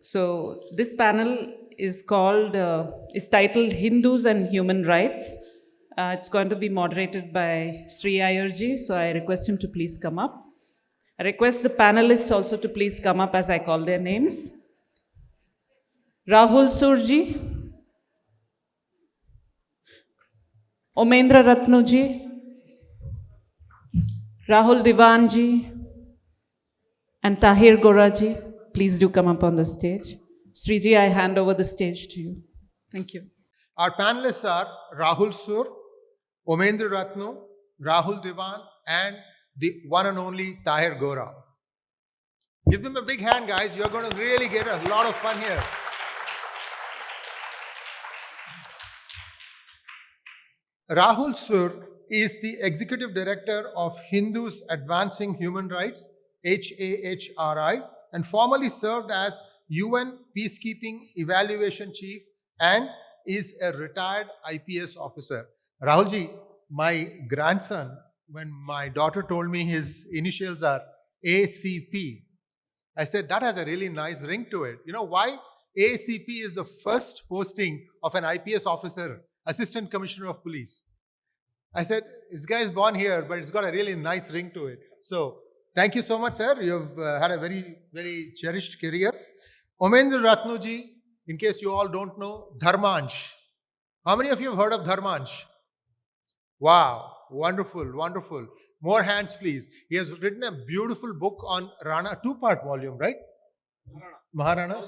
So this panel is titled Hindus and Human Rights. It's going to be moderated by Sree Iyer ji, so I request him to please come up. I request the panelists also to please come up as I call their names. Rahul Sur ji, Omendra Ratnu ji, Rahul Dewan ji, and Tahir Gora ji. Please do come up on the stage. Sree ji, I hand over the stage to you. Thank you. Our panelists are Rahul Sur, Omendra Ratnu, Rahul Dewan, and the one and only Tahir Gora. Give them a big hand, guys. You're going to really get a lot of fun here. Rahul Sur is the Executive Director of Hindus Advancing Human Rights, HAHRI, and formerly served as UN Peacekeeping Evaluation Chief and is a retired IPS officer. Rahulji, my grandson, when my daughter told me his initials are ACP, I said, that has a really nice ring to it. You know why? ACP is the first posting of an IPS officer, Assistant Commissioner of Police. I said, this guy is born here, but it's got a really nice ring to it. So, thank you so much, sir. You've had a very, very cherished career. Omendra Ratnu ji, in case you all don't know, Dharmansh. How many of you have heard of Dharmansh? Wow, wonderful, wonderful. More hands, please. He has written a beautiful book on Rana, two-part volume, right? Maharana.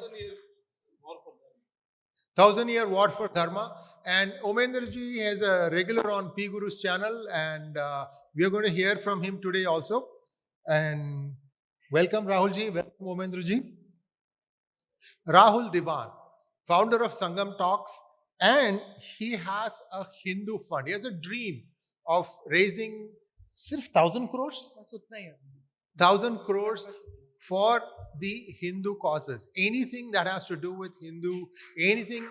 1,000-year war for Dharma. And Omendra ji has a regular on P Guru's channel, and we are going to hear from him today also. And welcome Rahul ji, welcome Omendra ji. Rahul Dewan, founder of Sangam Talks, and he has a Hindu fund. He has a dream of raising 1,000 crores? 1,000 crores for the Hindu causes. Anything that has to do with Hindu, anything.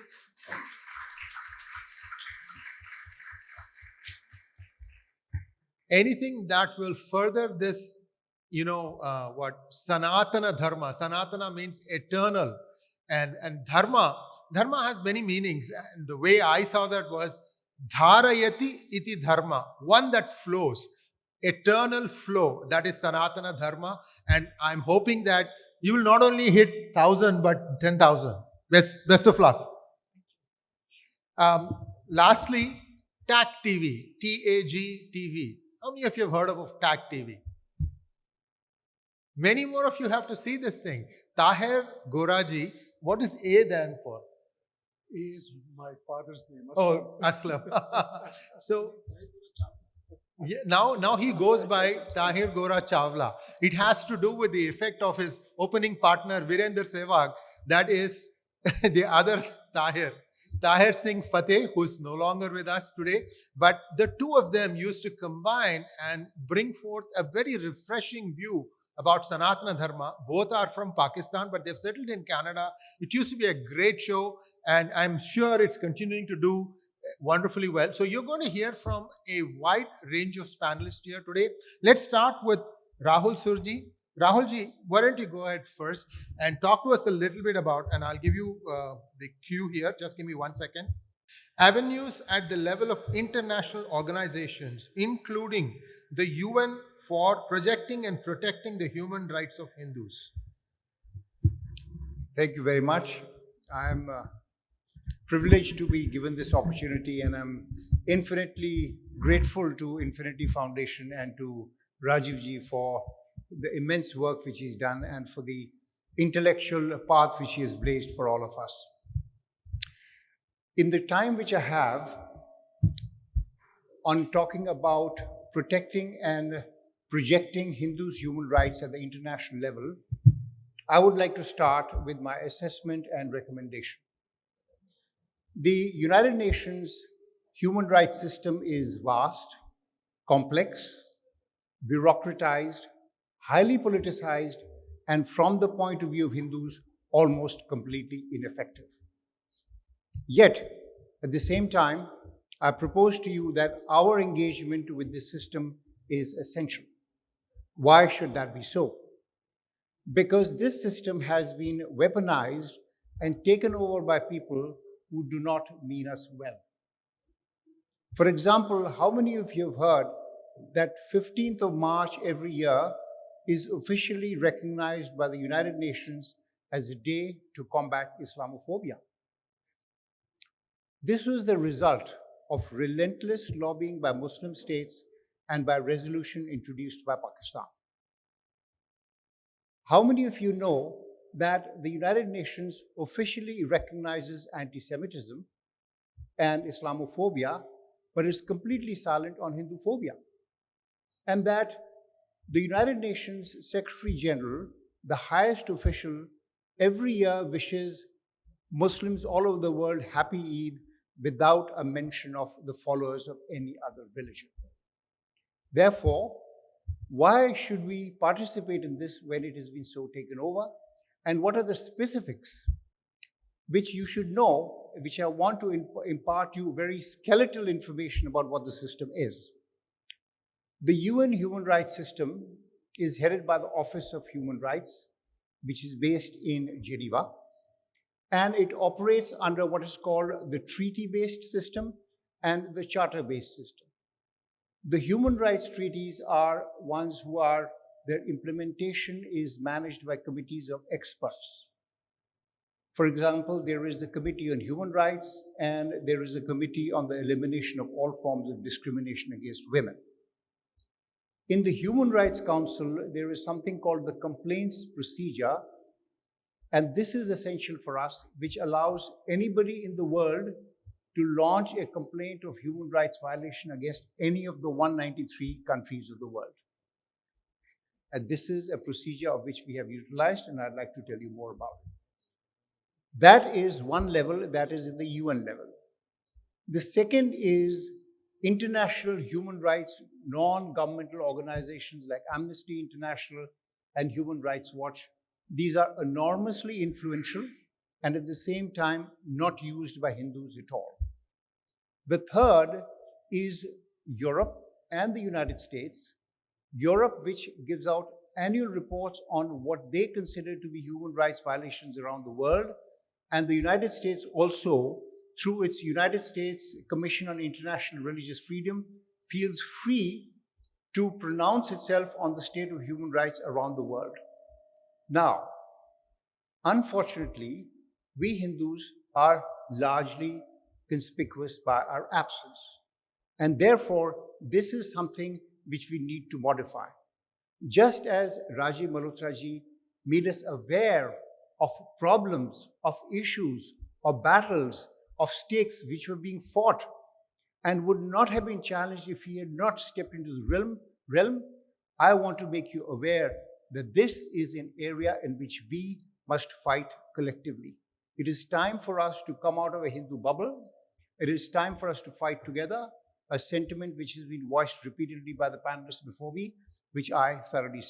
Anything that will further this, Sanatana Dharma. Sanatana means eternal. And Dharma has many meanings. And the way I saw that was Dharayati iti Dharma, one that flows. Eternal flow, that is Sanatana Dharma. And I'm hoping that you will not only hit 1,000 but 10,000. Best of luck. Lastly, TAG TV, TAG TV. How many of you have heard of TAG TV? Many more of you have to see this thing. Tahir Gora ji, what is A then for? A is my father's name. Oh, Aslam. So, yeah, now he goes by Tahir Gora Chawla. It has to do with the effect of his opening partner, Virender Sehwag. That is the other Tahir. Tahir Singh Fateh, who's no longer with us today. But the two of them used to combine and bring forth a very refreshing view about Sanatana Dharma. Both are from Pakistan, but they've settled in Canada. It used to be a great show, and I'm sure it's continuing to do wonderfully well. So you're going to hear from a wide range of panelists here today. Let's start with Rahul Surji. Rahul ji, why don't you go ahead first and talk to us a little bit about, and I'll give you the cue here, just give me 1 second. Avenues at the level of international organizations, including the UN, for projecting and protecting the human rights of Hindus. Thank you very much. I'm privileged to be given this opportunity, and I'm infinitely grateful to Infinity Foundation and to Rajiv ji for the immense work which he's done and for the intellectual path which he has blazed for all of us. In the time which I have on talking about protecting and projecting Hindus' human rights at the international level, I would like to start with my assessment and recommendation. The United Nations human rights system is vast, complex, bureaucratized, highly politicized, and from the point of view of Hindus, almost completely ineffective. Yet, at the same time, I propose to you that our engagement with this system is essential. Why should that be so? because this system has been weaponized and taken over by people who do not mean us well. For example, how many of you have heard that 15th of March every year is officially recognized by the United Nations as a day to combat Islamophobia? This was the result of relentless lobbying by Muslim states and by resolution introduced by Pakistan. How many of you know that the United Nations officially recognizes anti-Semitism and Islamophobia, but is completely silent on Hinduphobia? And that the United Nations Secretary General, the highest official, every year wishes Muslims all over the world happy Eid without a mention of the followers of any other religion. Therefore, why should we participate in this when it has been so taken over? And what are the specifics which you should know, which I want to impart you very skeletal information about what the system is. The UN human rights system is headed by the Office of Human Rights, which is based in Geneva, and it operates under what is called the treaty-based system and the charter-based system. The human rights treaties are ones who are, their implementation is managed by committees of experts. For example, there is a Committee on Human Rights and there is a Committee on the Elimination of All Forms of Discrimination Against Women. In the Human Rights Council, there is something called the complaints procedure, and this is essential for us, which allows anybody in the world to launch a complaint of human rights violation against any of the 193 countries of the world. And this is a procedure of which we have utilized, and I'd like to tell you more about it. That is one level, that is in the UN level. The second is international human rights, non-governmental organizations like Amnesty International and Human Rights Watch. These are enormously influential and at the same time not used by Hindus at all. The third is Europe and the United States. Europe, which gives out annual reports on what they consider to be human rights violations around the world, and the United States also, through its United States Commission on International Religious Freedom, feels free to pronounce itself on the state of human rights around the world. Now, unfortunately, we Hindus are largely conspicuous by our absence. And therefore, this is something which we need to modify. Just as Rajiv Malhotra ji made us aware of problems, of issues, of battles, of stakes which were being fought and would not have been challenged if he had not stepped into the realm, I want to make you aware that this is an area in which we must fight collectively. It is time for us to come out of a Hindu bubble. It is time for us to fight together, a sentiment which has been voiced repeatedly by the panelists before me, which I thoroughly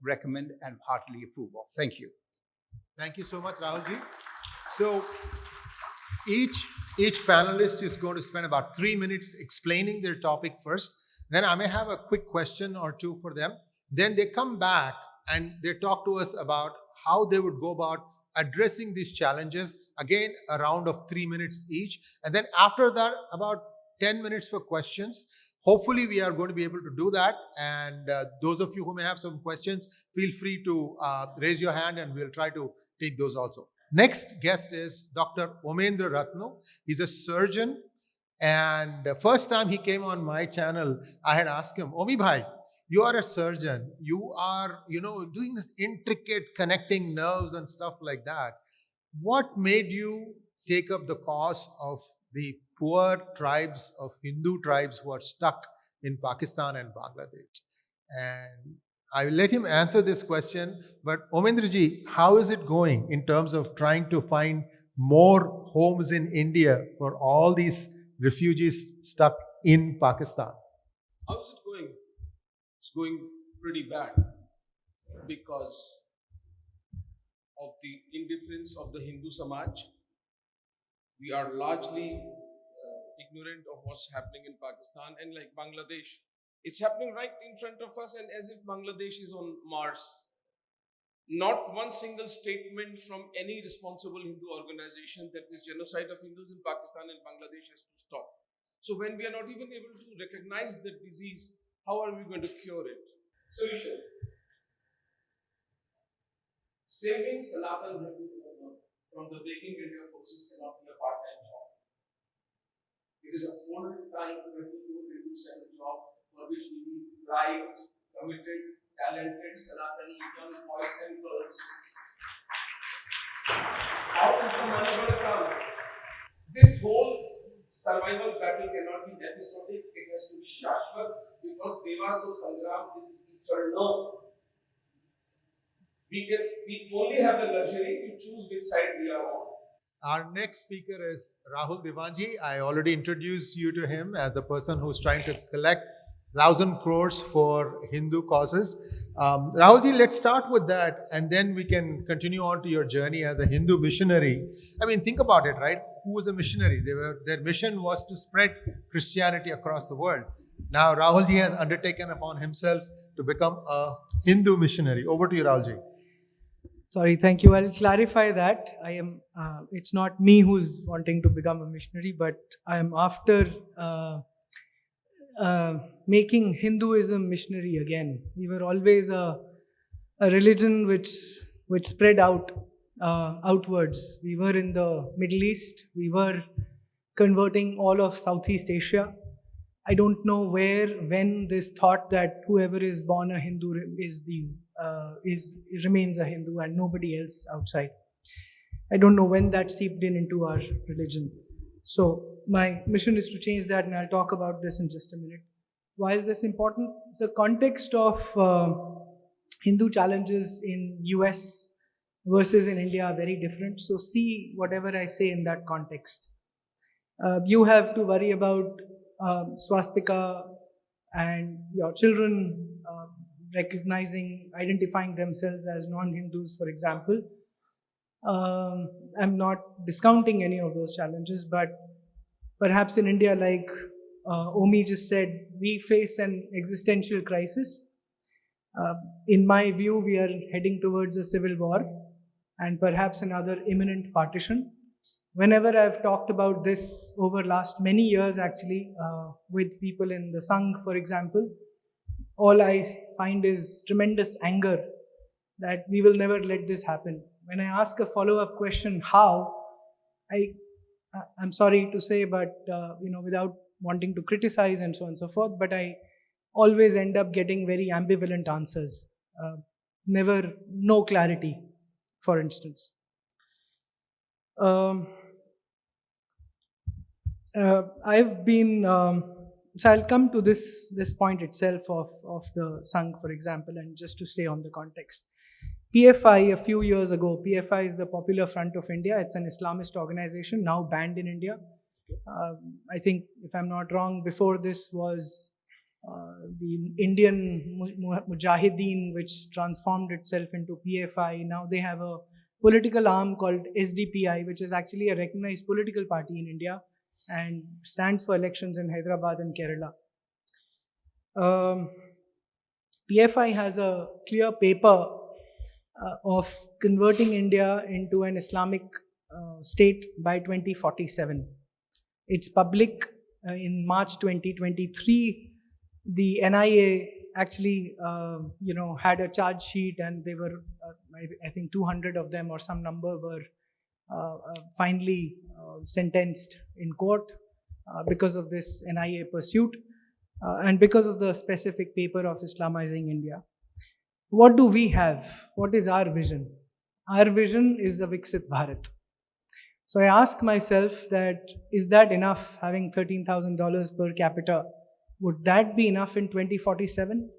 recommend and heartily approve of. Thank you. Thank you so much, Rahul ji. So each panelist is going to spend about 3 minutes explaining their topic first. Then I may have a quick question or two for them. Then they come back and they talk to us about how they would go about addressing these challenges. Again, a round of 3 minutes each. And then after that, about 10 minutes for questions. Hopefully, we are going to be able to do that. And those of you who may have some questions, feel free to raise your hand and we'll try to take those also. Next guest is Dr. Omendra Ratnu. He's a surgeon. And the first time he came on my channel, I had asked him, Omi bhai, you are a surgeon. You are, doing this intricate connecting nerves and stuff like that. What made you take up the cause of the poor tribes of Hindu tribes who are stuck in Pakistan and Bangladesh? And I will let him answer this question. But Omendra ji, how is it going in terms of trying to find more homes in India for all these refugees stuck in Pakistan? How is it going? It's going pretty bad because of the indifference of the Hindu Samaj. We are largely ignorant of what's happening in Pakistan, and like Bangladesh, it's happening right in front of us, and as if Bangladesh is on Mars. not one single statement from any responsible Hindu organization that this genocide of Hindus in Pakistan and Bangladesh has to stop. So when we are not even able to recognize the disease, how are we going to cure it? Solution: saving Sanatan Hindu Dharma from the breaking India forces cannot be a part-time job. It is a full-time 24/7 job for which we need bright, committed, talented Sanatani young boys and girls. How is the money going to come? This whole survival battle cannot be episodic, it has to be Shashvat, because Devaso Sangram is eternal. We only have the luxury to choose which side we are on. Our next speaker is Rahul Dewan. I already introduced you to him as the person who's trying to collect 1,000 crores for Hindu causes. Rahulji, let's start with that, and then we can continue on to your journey as a Hindu missionary. I mean, think about it, right? Who was a missionary? Their mission was to spread Christianity across the world. Now, Rahulji has undertaken upon himself to become a Hindu missionary. Over to you, Rahulji. Sorry, thank you. I'll clarify that. It's not me who's wanting to become a missionary, but I am after making Hinduism missionary again. We were always a religion which spread outwards. We were in the Middle East. We were converting all of Southeast Asia. I don't know when this thought that whoever is born a Hindu remains a Hindu and nobody else outside. I don't know when that seeped into our religion. So my mission is to change that, and I'll talk about this in just a minute. Why is this important? The context of Hindu challenges in US versus in India are very different. So see whatever I say in that context. You have to worry about swastika and your children identifying themselves as non-Hindus, for example. I'm not discounting any of those challenges, but perhaps in India, like Omi just said, we face an existential crisis. In my view, we are heading towards a civil war and perhaps another imminent partition. Whenever I've talked about this over last many years, actually, with people in the Sangh, for example, all I find is tremendous anger that we will never let this happen. When I ask a follow-up question, how, I'm sorry to say, but without wanting to criticize and so on and so forth, but I always end up getting very ambivalent answers. No clarity, for instance. I've been, so I'll come to this point itself of the Sangh, for example, and just to stay on the context. PFI, a few years ago, PFI is the Popular Front of India. It's an Islamist organization, now banned in India. I think, if I'm not wrong, before this was the Indian Mujahideen, which transformed itself into PFI. Now they have a political arm called SDPI, which is actually a recognized political party in India and stands for elections in Hyderabad and Kerala. PFI has a clear paper of converting India into an Islamic state by 2047. It's public. In March 2023, the NIA actually, had a charge sheet, and they were, I think, 200 of them or some number were finally sentenced in court because of this NIA pursuit and because of the specific paper of Islamizing India. What do we have? What is our vision? Our vision is the Viksit Bharat. So I ask myself that, is that enough, having $13,000 per capita? Would that be enough in 2047?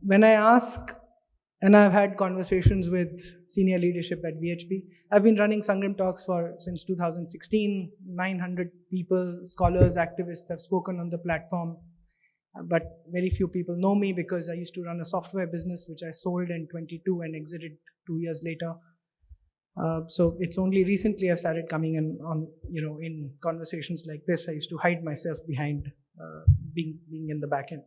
When I ask, and I've had conversations with senior leadership at VHP, I've been running Sangram Talks since 2016. 900 people, scholars, activists have spoken on the platform. But very few people know me because I used to run a software business which I sold in 22 and exited 2 years later. So it's only recently I've started coming in conversations like this. I used to hide myself behind being in the back end.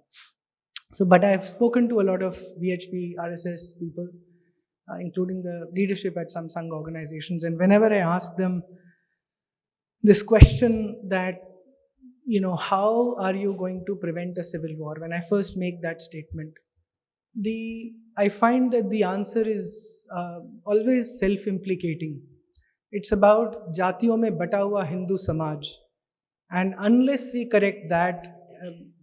But I've spoken to a lot of VHP, RSS people. including the leadership at some Sangh organizations. And whenever I ask them this question that, how are you going to prevent a civil war? When I first make that statement, I find that the answer is always self-implicating. It's about jatiyon mein bata hua Hindu samaj. And unless we correct that,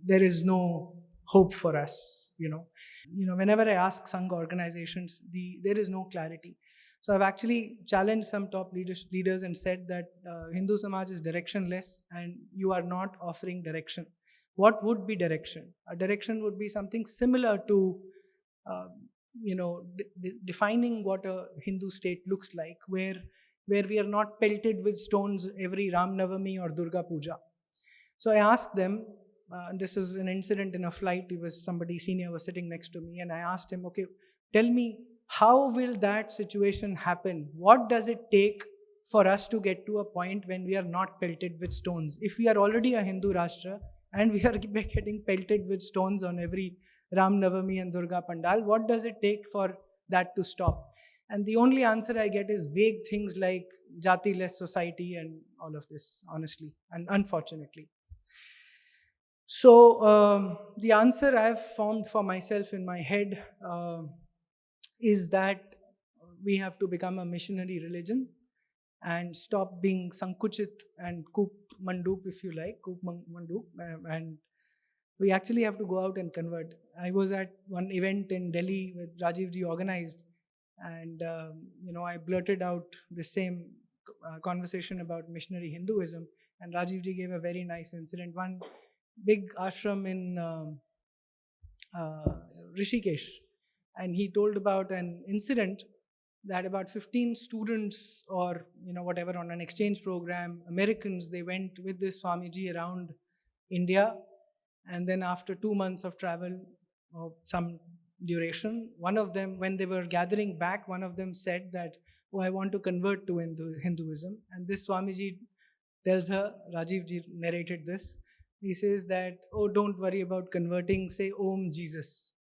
there is no hope for us, Whenever I ask Sangh organizations, there is no clarity. So I've actually challenged some top leaders and said that Hindu Samaj is directionless and you are not offering direction. What would be direction? A direction would be something similar to, defining what a Hindu state looks like, where we are not pelted with stones every Ram Navami or Durga Puja. So I asked them, this was an incident in a flight, somebody senior was sitting next to me, and I asked him, okay, tell me, how will that situation happen? What does it take for us to get to a point when we are not pelted with stones? If we are already a Hindu Rashtra and we are getting pelted with stones on every Ram Navami and Durga Pandal, what does it take for that to stop? And the only answer I get is vague things like jati-less society and all of this, honestly, and unfortunately. So the answer I've found for myself in my head is that we have to become a missionary religion and stop being sankuchit and koop mandoop, if you like, koop mandoop, and we actually have to go out and convert. I was at one event in Delhi with Rajiv ji organized, and I blurted out the same conversation about missionary Hinduism, and Rajiv ji gave a very nice incident. One big ashram in Rishikesh, and he told about an incident that about 15 students or whatever on an exchange program, Americans, they went with this Swamiji around India, and then after 2 months of travel or some duration, one of them, when they were gathering back, one of them said that, oh, I want to convert to Hinduism. And this Swamiji tells her, Rajiv ji narrated this, he says that, oh, don't worry about converting, say Om Jesus.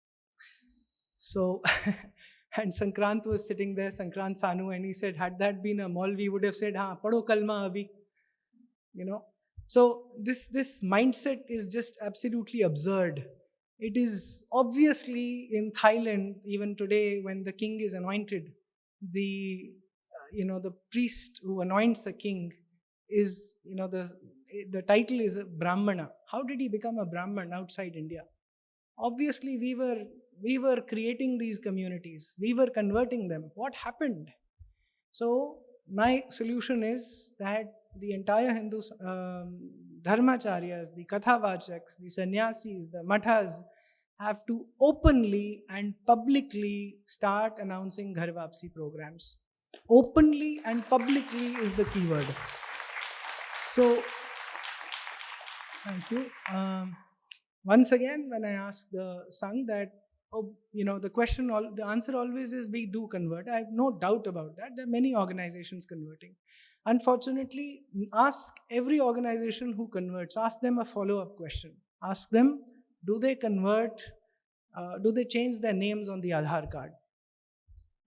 So, and Sankrant was sitting there, Sankrant Sanu, and he said, had that been a Maulvi, we would have said, ha, padho kalma abhi. So this mindset is just absolutely absurd. It is obviously in Thailand, even today, when the king is anointed, the priest who anoints a king is, the title is a Brahmana. How did he become a Brahman outside India? Obviously, we were creating these communities. We were converting them. What happened? So my solution is that the entire Hindu dharmacharyas, the kathavachaks, the sannyasis, the mathas have to openly and publicly start announcing Ghar Vapsi programs. Openly and publicly is the key word. So, thank you. Once again, when I ask the Sangh that, the answer always is we do convert. I have no doubt about that. There are many organizations converting. Unfortunately, ask every organization who converts, ask them a follow-up question. Ask them, do they convert, do they change their names on the Aadhaar card?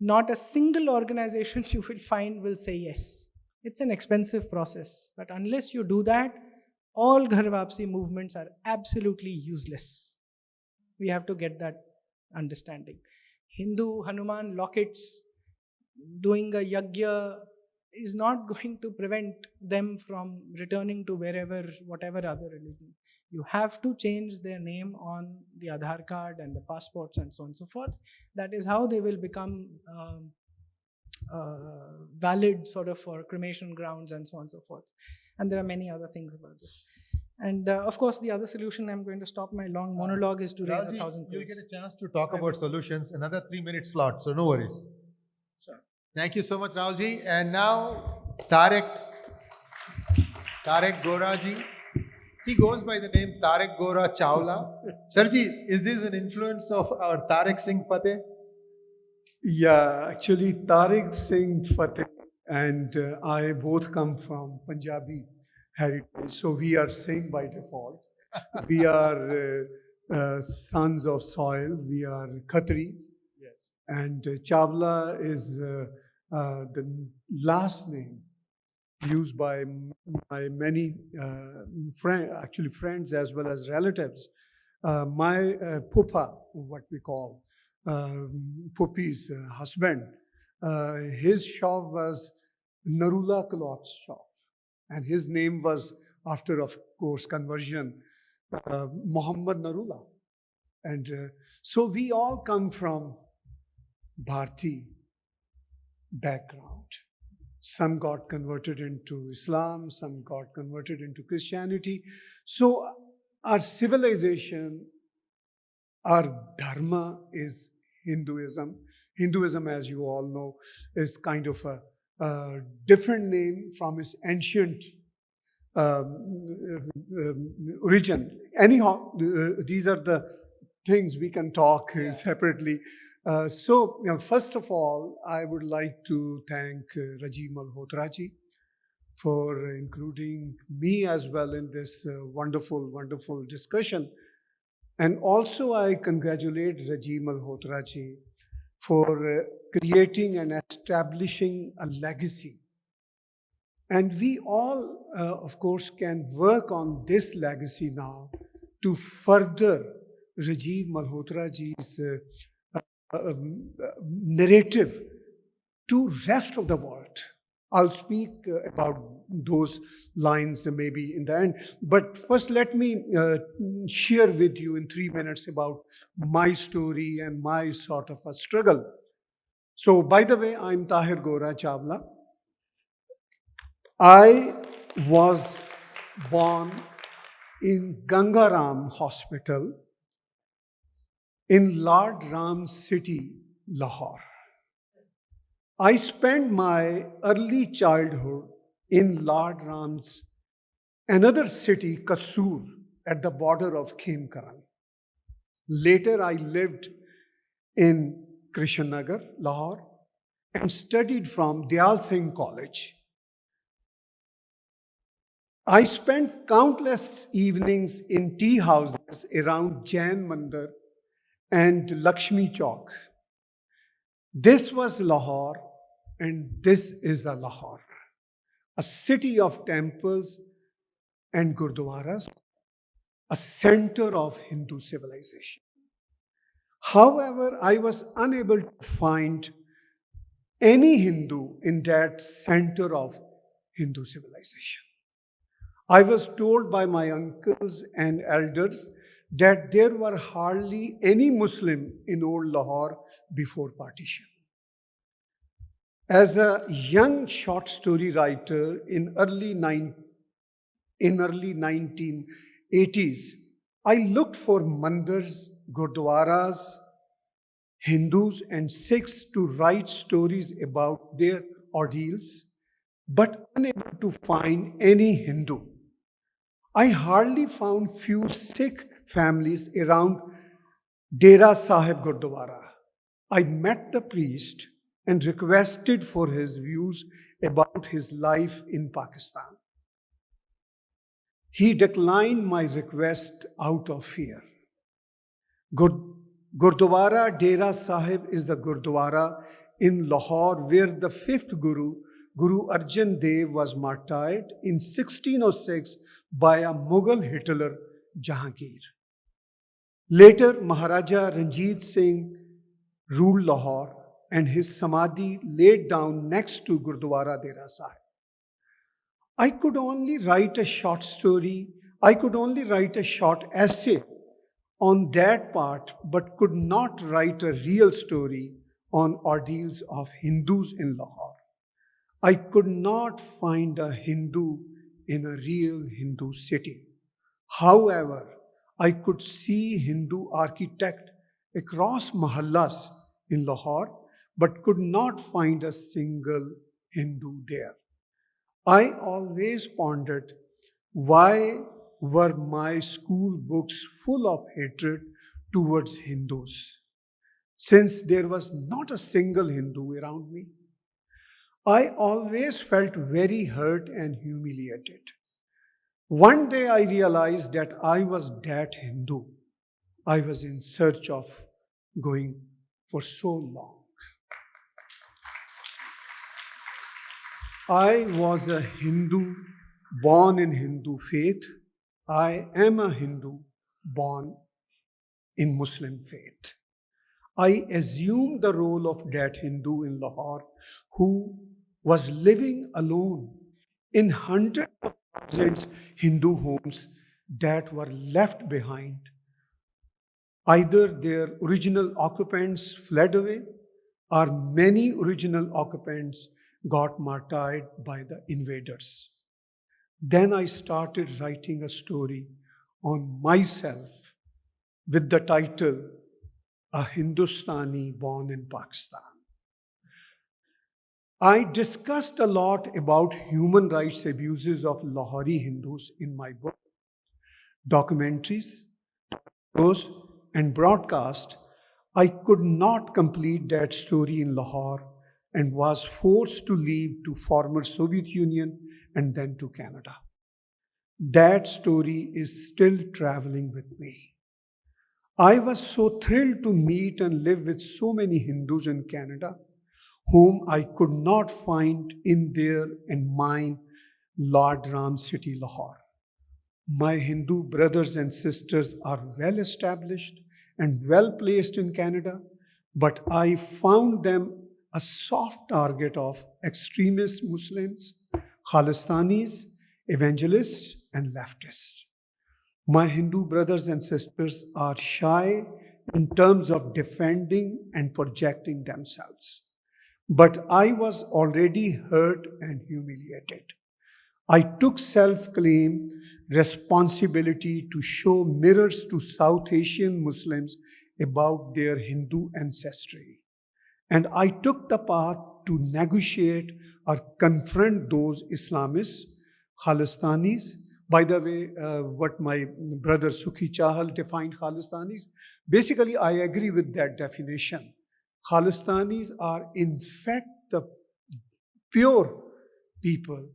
Not a single organization you will find will say yes. It's an expensive process. But unless you do that, all Ghar Vapsi movements are absolutely useless. We have to get that understanding. Hindu Hanuman lockets, doing a yagya is not going to prevent them from returning to whatever other religion. You have to change their name on the Aadhaar card and the passports and so on and so forth. That is how they will become valid sort of for cremation grounds and so on and so forth. And there are many other things about this. And of course, the other solution, I'm going to stop my long monologue, is to raise 1,000 crores. You'll get a chance to talk about solutions, another 3-minute slot, so no worries. Sure. Thank you so much, Rahulji. And now, Tahir Gora ji. He goes by the name Tahir Gora Chawla. Sirji, is this an influence of our Tariq Singh Fateh? Yeah, actually, Tariq Singh Fateh and I both come from Punjabi heritage, so we are Singh by default. We are sons of soil. We are Khatris. Yes. And Chawla is the last name used by my many friends as well as relatives. My pupa, what we call Puppy's husband, his shop was Narula Cloth Shop, and his name was, after, of course, conversion, Muhammad Narula. And so we all come from Bharti background. Some got converted into Islam, some got converted into Christianity. So our civilization, our dharma is Hinduism. Hinduism, as you all know, is kind of a different name from its ancient origin. Anyhow, these are the things we can talk separately. So, first of all, I would like to thank Rajiv Malhotra ji for including me as well in this wonderful, wonderful discussion. And also, I congratulate Rajiv Malhotra ji for creating and establishing a legacy. And we all, of course, can work on this legacy now to further Rajiv Malhotra ji's narrative to rest of the world. I'll speak about those lines maybe in the end. But first, let me share with you in 3 minutes about my story and my sort of a struggle. So, by the way, I'm Tahir Gora Chawla. I was born in Gangaram Hospital in Lord Ram City, Lahore. I spent my early childhood in Lord Ram's another city, Kasur, at the border of Khemkaran. Later, I lived in Krishnanagar, Lahore, and studied from Dayal Singh College. I spent countless evenings in tea houses around Jain Mandir and Lakshmi Chowk. This was Lahore, and this is a Lahore, a city of temples and gurdwaras, a center of Hindu civilization. However, I was unable to find any Hindu in that center of Hindu civilization. I was told by my uncles and elders that there were hardly any Muslim in old Lahore before partition. As a young short story writer in early 1980s, I looked for mandirs, gurdwaras, Hindus and Sikhs to write stories about their ordeals, but unable to find any Hindu. I hardly found few Sikh families around Dera Sahib Gurdwara. I met the priest and requested for his views about his life in Pakistan. He declined my request out of fear. Gurdwara Dera Sahib is a Gurdwara in Lahore where the fifth Guru, Guru Arjan Dev, was martyred in 1606 by a Mughal Hitler, Jahangir. Later, Maharaja Ranjit Singh ruled Lahore and his samadhi laid down next to Gurdwara Dera Sahib. I could only write a short essay on that part, but could not write a real story on ordeals of Hindus in Lahore. I could not find a Hindu in a real Hindu city. However, I could see Hindu architect across mahallas in Lahore, but could not find a single Hindu there. I always pondered why were my school books full of hatred towards Hindus, since there was not a single Hindu around me. I always felt very hurt and humiliated. One day I realized that I was that Hindu I was in search of going for so long. I was a Hindu born in Hindu faith. I am a Hindu born in Muslim faith. I assumed the role of that Hindu in Lahore who was living alone in hundreds of thousands Hindu homes that were left behind. Either their original occupants fled away, or many original occupants got martyred by the invaders. Then I started writing a story on myself with the title A Hindustani Born in Pakistan. I discussed a lot about human rights abuses of Lahori Hindus in my book. Documentaries, shows, and broadcast, I could not complete that story in Lahore and was forced to leave to former Soviet Union and then to Canada. That story is still traveling with me. I was so thrilled to meet and live with so many Hindus in Canada whom I could not find in their and mine Lord Ram city, Lahore. My Hindu brothers and sisters are well established and well placed in Canada, but I found them a soft target of extremist Muslims, Khalistanis, evangelists, and leftists. My Hindu brothers and sisters are shy in terms of defending and projecting themselves. But I was already hurt and humiliated. I took self claim responsibility to show mirrors to South Asian Muslims about their Hindu ancestry. And I took the path to negotiate or confront those Islamists, Khalistanis. By the way, what my brother Sukhi Chahal defined Khalistanis, basically I agree with that definition. Khalistanis are in fact the pure people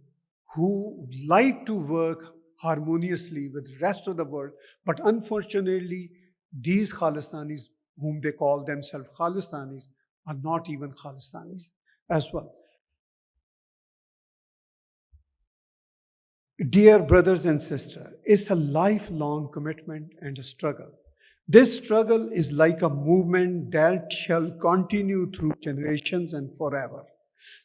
who like to work harmoniously with the rest of the world, but unfortunately, these Khalistanis, whom they call themselves Khalistanis, are not even Khalistanis as well. Dear brothers and sisters, it's a lifelong commitment and a struggle. This struggle is like a movement that shall continue through generations and forever.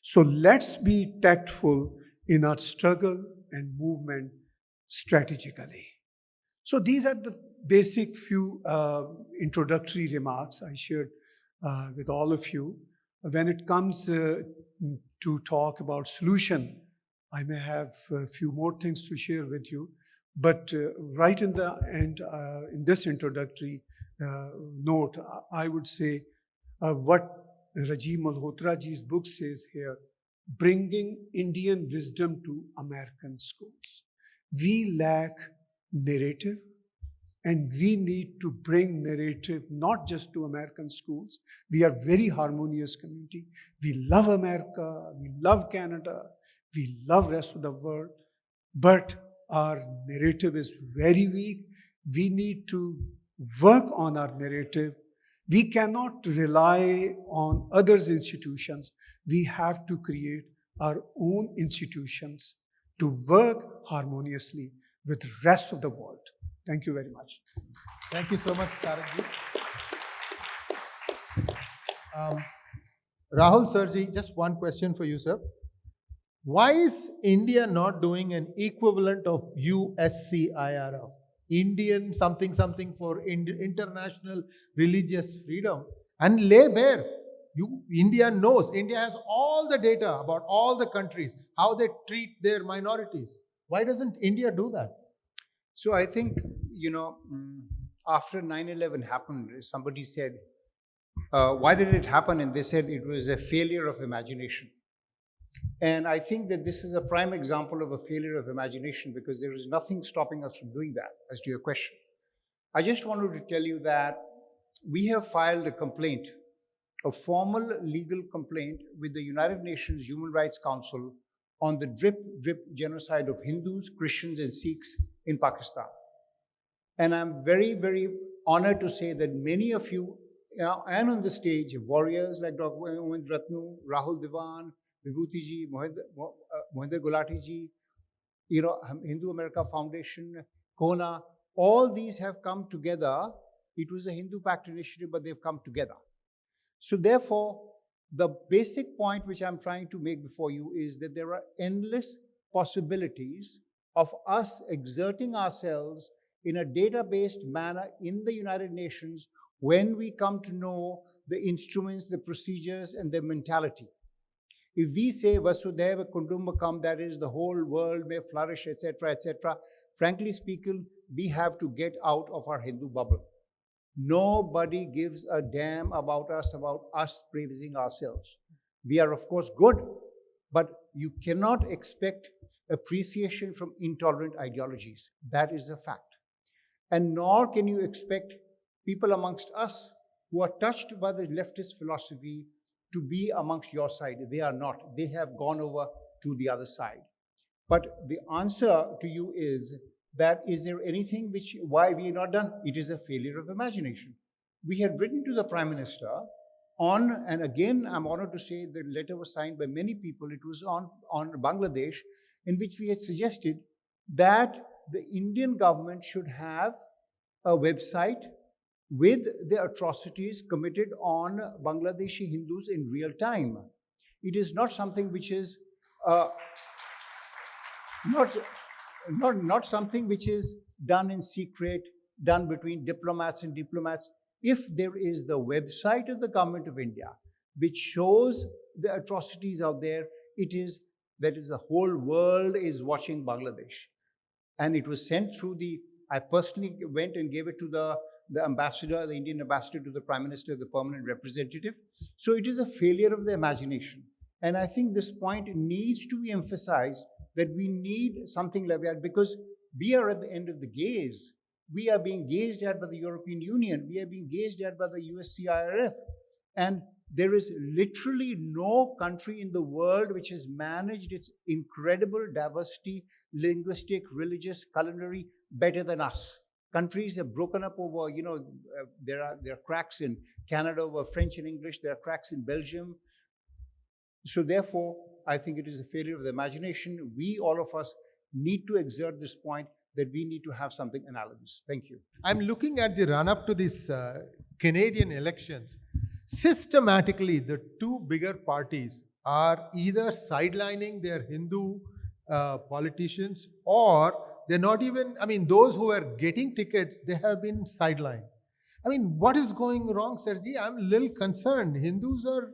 So let's be tactful in our struggle and movement strategically. So these are the basic few introductory remarks I shared with all of you. When it comes to talk about solution, I may have a few more things to share with you, but right in the end, in this introductory note, I would say what Rajiv Malhotra ji's book says here, bringing Indian wisdom to American schools. We lack narrative, and we need to bring narrative not just to American schools. We are very harmonious community. We love America, we love Canada, we love rest of the world, but our narrative is very weak. We need to work on our narrative. We cannot rely on others' institutions. We have to create our own institutions to work harmoniously with the rest of the world. Thank you very much. Thank you so much, Tarakji. Rahul Surji, just one question for you, sir. Why is India not doing an equivalent of USCIRF, Indian something something for international religious freedom, and lay bare? India knows. India has all the data about all the countries, how they treat their minorities. Why doesn't India do that? So I think, after 9/11 happened, somebody said, why did it happen? And they said it was a failure of imagination. And I think that this is a prime example of a failure of imagination, because there is nothing stopping us from doing that, as to your question. I just wanted to tell you that we have filed a complaint, a formal legal complaint with the United Nations Human Rights Council on the drip genocide of Hindus, Christians, and Sikhs in Pakistan. And I'm very, very honored to say that many of you, and on the stage, warriors like Dr. Omendra Ratnu, Rahul Dewan, Vibhuti ji, Mohinder Gulati ji, Hindu America Foundation, Kona, all these have come together. It was a Hindu Pact initiative, but they've come together. So therefore, the basic point which I'm trying to make before you is that there are endless possibilities of us exerting ourselves in a data-based manner in the United Nations when we come to know the instruments, the procedures, and the mentality. If we say Vasudhaiva Kutumbakam, that is the whole world may flourish, etc., etc., frankly speaking, we have to get out of our Hindu bubble. Nobody gives a damn about us praising ourselves. We are, of course, good, but you cannot expect appreciation from intolerant ideologies. That is a fact. And nor can you expect people amongst us who are touched by the leftist philosophy to be amongst your side. They are not. They have gone over to the other side. But the answer to you is that is there anything why we are not done? It is a failure of imagination. We had written to the Prime Minister on, and again, I'm honored to say the letter was signed by many people. It was on Bangladesh, in which we had suggested that the Indian government should have a website with the atrocities committed on Bangladeshi Hindus in real time. It is not something which is not something which is done in secret, done between diplomats and diplomats. If there is the website of the government of India which shows the atrocities out there, that is the whole world is watching Bangladesh. And it was sent through I personally went and gave it to the ambassador, the Indian ambassador to the Prime Minister, the permanent representative. So it is a failure of the imagination. And I think this point needs to be emphasized, that we need something like that, because we are at the end of the gaze. We are being gazed at by the European Union. We are being gazed at by the USCIRF. And there is literally no country in the world which has managed its incredible diversity, linguistic, religious, culinary, better than us. Countries have broken up over, there are cracks in Canada over French and English. There are cracks in Belgium. So therefore, I think it is a failure of the imagination. We, all of us, need to exert this point that we need to have something analogous. Thank you. I'm looking at the run-up to these Canadian elections. Systematically, the two bigger parties are either sidelining their Hindu politicians, or they're not even, those who are getting tickets, they have been sidelined. What is going wrong, Serji? I'm a little concerned. Hindus are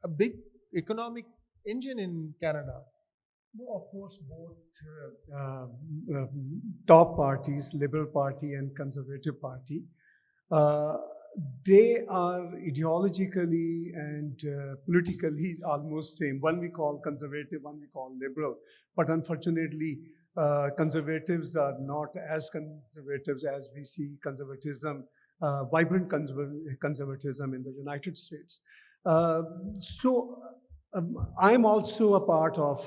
a big economic engine in Canada. No, of course, both top parties, Liberal Party and Conservative Party, they are ideologically and politically almost same. One we call conservative, one we call liberal. But unfortunately, conservatives are not as conservatives as we see conservatism, vibrant conservatism in the United States. I'm also a part of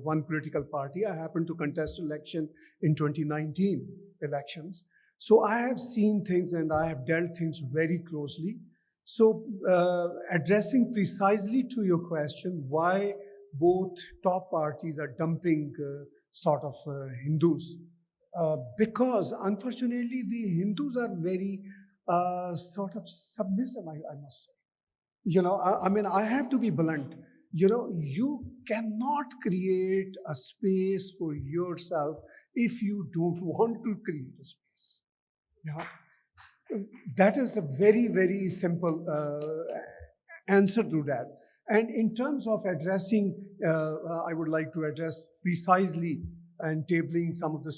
one political party. I happened to contest election in 2019 elections. So I have seen things and I have dealt things very closely. So addressing precisely to your question, why both top parties are dumping Hindus. Because unfortunately, we Hindus are very submissive, I must say. I have to be blunt. You cannot create a space for yourself if you don't want to create a space. That is a very, very simple answer to that. And in terms of addressing, I would like to address precisely and tabling some of the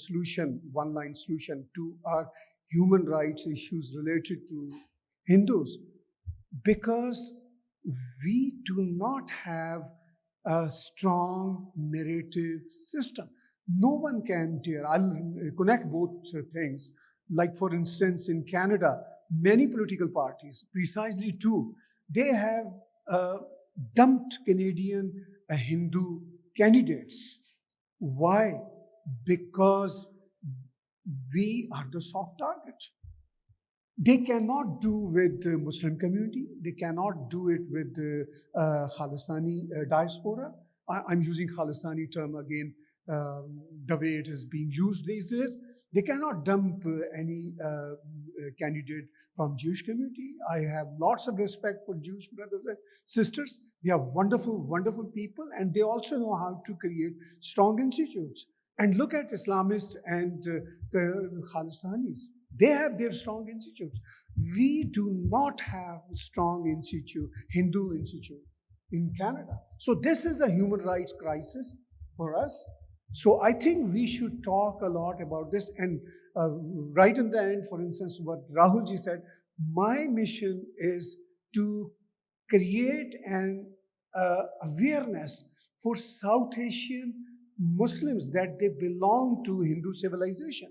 one-line solution to our human rights issues related to Hindus, because we do not have a strong narrative system. No one can dare. I'll connect both things. Like, for instance, in Canada, many political parties, precisely two, they have dumped Canadian Hindu candidates. Why? Because we are the soft target. They cannot do with the Muslim community. They cannot do it with the Khalistani diaspora. I'm using Khalistani term again, the way it is being used these days. They cannot dump any candidate from Jewish community. I have lots of respect for Jewish brothers and sisters. They are wonderful, wonderful people, and they also know how to create strong institutes. And look at Islamists and the Khalistanis. They have their strong institutes. We do not have a strong institute, Hindu institute in Canada. So this is a human rights crisis for us. So I think we should talk a lot about this. And right in the end, for instance, what Rahulji said, my mission is to create an awareness for South Asian Muslims that they belong to Hindu civilization.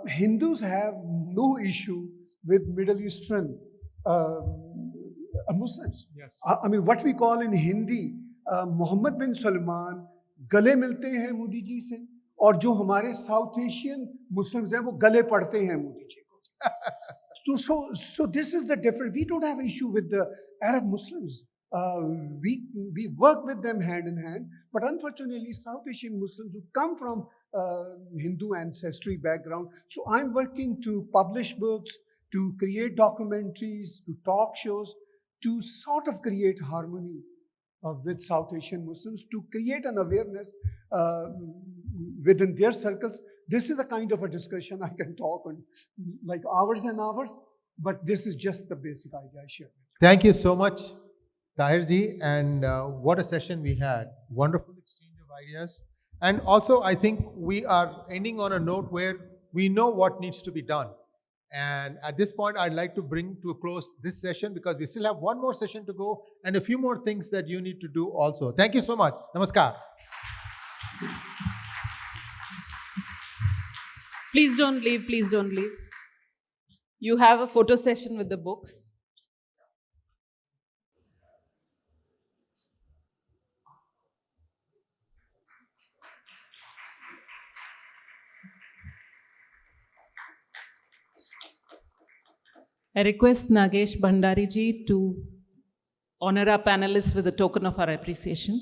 Hindus have no issue with Middle Eastern Muslims. Yes. I mean, what we call in Hindi, Muhammad bin Salman गले मिलते हैं मोदी जी से, और जो हमारे south Asian Muslims हैं वो गले पड़ते हैं मोदी जी को. So this is the difference. We don't have issue with the Arab Muslims. We work with them hand in hand, but unfortunately South Asian Muslims who come from Hindu ancestry background. So I'm working to publish books, to create documentaries, to talk shows, to sort of create harmony with South Asian Muslims, to create an awareness within their circles. This is a kind of a discussion I can talk on like hours and hours, but this is just the basic idea I share. Thank you so much, Tahir ji, and what a session we had. Wonderful exchange of ideas. And also, I think we are ending on a note where we know what needs to be done. And at this point, I'd like to bring to a close this session because we still have one more session to go and a few more things that you need to do also. Thank you so much. Namaskar. Please don't leave. Please don't leave. You have a photo session with the books. I request Nagesh Bhandari ji to honor our panelists with a token of our appreciation.